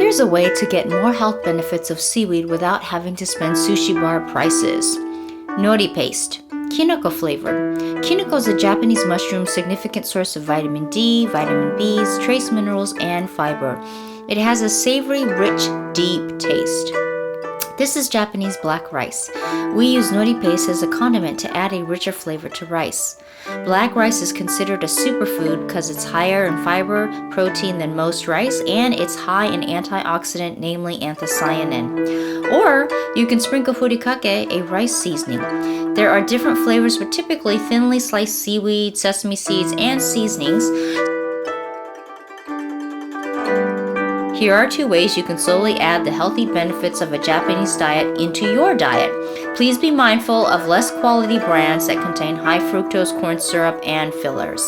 Here's a way to get more health benefits of seaweed without having to spend sushi bar prices. Nori paste, kinoko flavored. Kinoko is a Japanese mushroom, significant source of vitamin D, vitamin Bs, trace minerals, and fiber. It has a savory, rich, deep taste. This is Japanese black rice. We use nori paste as a condiment to add a richer flavor to rice. Black rice is considered a superfood because it's higher in fiber, protein than most rice, and it's high in antioxidant, namely anthocyanin. Or you can sprinkle furikake, a rice seasoning. There are different flavors, but typically thinly sliced seaweed, sesame seeds, and seasonings. Here are 2 ways you can slowly add the healthy benefits of a Japanese diet into your diet. Please be mindful of less quality brands that contain high fructose corn syrup and fillers.